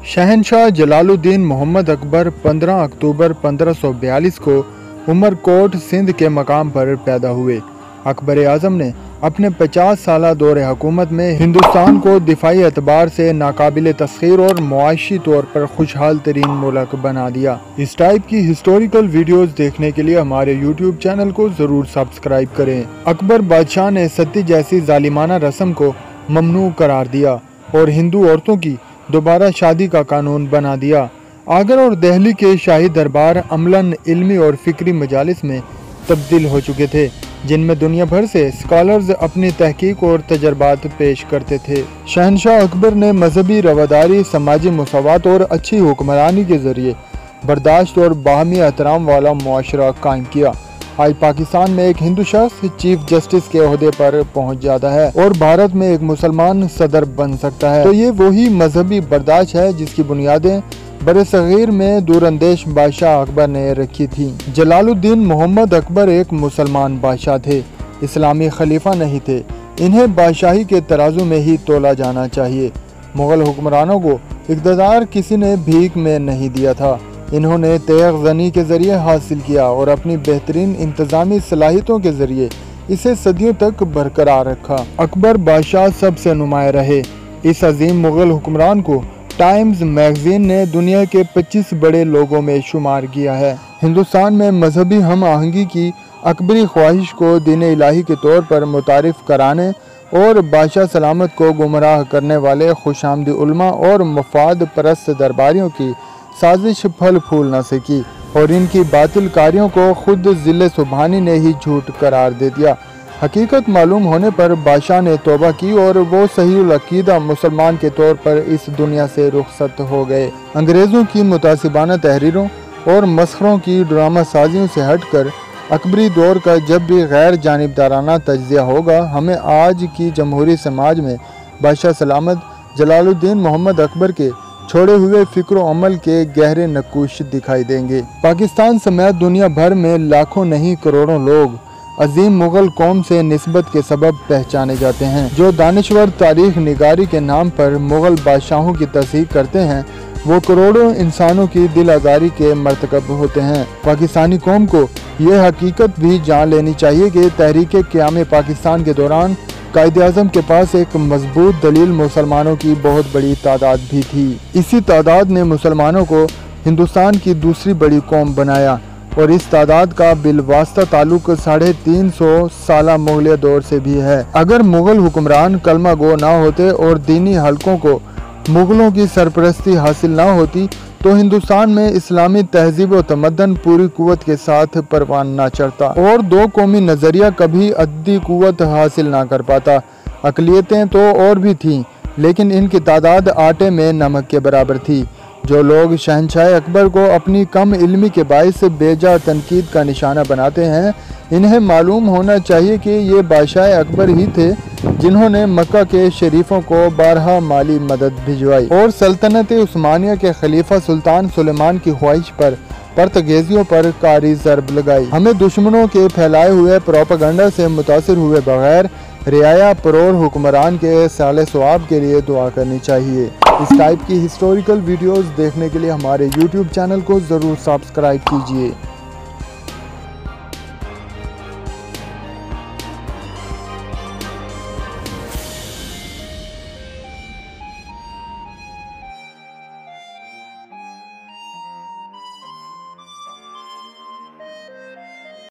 शहनशाह जलालुद्दीन मोहम्मद अकबर 15 अक्टूबर 1542 को उमरकोट सिंध के मकाम पर पैदा हुए। अकबर आज़म ने अपने 50 साला दौरे हुकूमत में हिंदुस्तान को दिफाई एतबार से नाकाबिल तस्खीर और मुआशी तौर पर खुशहाल तरीन मुल्क बना दिया। इस टाइप की हिस्टोरिकल वीडियोस देखने के लिए हमारे यूट्यूब चैनल को ज़रूर सब्सक्राइब करें। अकबर बादशाह ने सती जैसी जालिमाना रस्म को ममनू करार दिया और हिंदू औरतों की दोबारा शादी का कानून बना दिया। आगरा और दिल्ली के शाही दरबार अमलन इल्मी और फिक्री मजालिस में तब्दील हो चुके थे, जिनमें दुनिया भर से स्कॉलर्स अपनी तहकीक और तजर्बात पेश करते थे। शहनशाह अकबर ने मजहबी रवादारी, समाजी मसावत और अच्छी हुक्मरानी के जरिए बर्दाश्त और बाहमी एहतराम वाला मुआशरा कायम किया। आज पाकिस्तान में एक हिंदू शख्स चीफ जस्टिस के ओहदे पर पहुंच जाता है और भारत में एक मुसलमान सदर बन सकता है, तो ये वही मजहबी बर्दाश्त है जिसकी बुनियादें बरसगीर में दूरंदेश बादशाह अकबर ने रखी थी। जलालुद्दीन मोहम्मद अकबर एक मुसलमान बादशाह थे, इस्लामी खलीफा नहीं थे। इन्हें बादशाही के तराजू में ही तोला जाना चाहिए। मुग़ल हुक्मरानों को इक़्तिदार किसी ने भीख में नहीं दिया था, इन्होंने तेग ज़नी के ज़रिए हासिल किया और अपनी बेहतरीन इंतज़ामी सलाहियतों के ज़रिए इसे सदियों तक बरकरार रखा। अकबर बादशाह सबसे नुमाया रहे। इस अजीम मुग़ल हुक्मरान को टाइम्स मैगज़ीन ने दुनिया के 25 बड़े लोगों में शुमार किया है। हिंदुस्तान में मजहबी हम आहंगी की अकबरी ख्वाहिश को दीन इलाही के तौर पर मुतारिफ कराने और बादशाह सलामत को गुमराह करने वाले खुशामदी उलमा और मफाद परस्त दरबारियों की साजिश फल फूल न सकी और इनकी बातिल कारियों को खुद ज़िले सुबहानी ने ही झूठ करार दे दिया। हकीकत मालूम होने पर बादशाह ने तौबा की और वो सहीउल अकीदा मुसलमान के तौर पर इस दुनिया से रुखसत हो गए। अंग्रेज़ों की मुतासिबाना तहरीरों और मसखरों की ड्रामा साजियों से हटकर अकबरी दौर का जब भी गैर जानिबदाराना तज्ज़िया होगा, हमें आज की जमहूरी समाज में बादशाह सलामत जलालुद्दीन मोहम्मद अकबर के छोड़े हुए फिक्र अमल के गहरे नक्कुश दिखाई देंगे। पाकिस्तान समेत दुनिया भर में लाखों नहीं करोड़ों लोग अजीम मुग़ल कौम से निस्बत के सबब पहचाने जाते हैं। जो दानिश्वर तारीख निगारी के नाम पर मुग़ल बादशाहों की तस्दीक करते हैं, वो करोड़ों इंसानों की दिल आज़ारी के मर्तकब होते हैं। पाकिस्तानी कौम को ये हकीकत भी जान लेनी चाहिए कि तहरीक क़याम पाकिस्तान के दौरान कायदे आज़म के पास एक मजबूत दलील मुसलमानों की बहुत बड़ी तादाद भी थी। इसी तादाद ने मुसलमानों को हिंदुस्तान की दूसरी बड़ी कौम बनाया और इस तादाद का बिलवास्ता ताल्लुक 350 साला मुग़लिया दौर से भी है। अगर मुग़ल हुक्मरान कलमा गो ना होते और दीनी हलकों को मुग़लों की सरपरस्ती हासिल ना होती, तो हिंदुस्तान में इस्लामी तहजीब व तमद्दन पूरी कुव्वत के साथ परवान ना चढ़ता और दो कौमी नज़रिया कभी अद्दी कुव्वत हासिल ना कर पाता। अक़लियतें तो और भी थीं, लेकिन इनकी तादाद आटे में नमक के बराबर थी। जो लोग शहनशाह अकबर को अपनी कम इल्मी के बाइस बेजा तनकीद का निशाना बनाते हैं, इन्हें मालूम होना चाहिए कि ये बादशाह अकबर ही थे जिन्होंने मक्का के शरीफों को 12 माली मदद भिजवाई और सल्तनत उस्मानिया के खलीफा सुल्तान सुलेमान की ख्वाहिश पर पुर्तगीजियों पर कारी ज़रब लगाई। हमें दुश्मनों के फैलाए हुए प्रोपेगेंडा से मुतासिर हुए बगैर रियाया परोर हुक्मरान के साले सवाब के लिए दुआ करनी चाहिए। इस टाइप की हिस्टोरिकल वीडियोस देखने के लिए हमारे यूट्यूब चैनल को ज़रूर सब्सक्राइब कीजिए।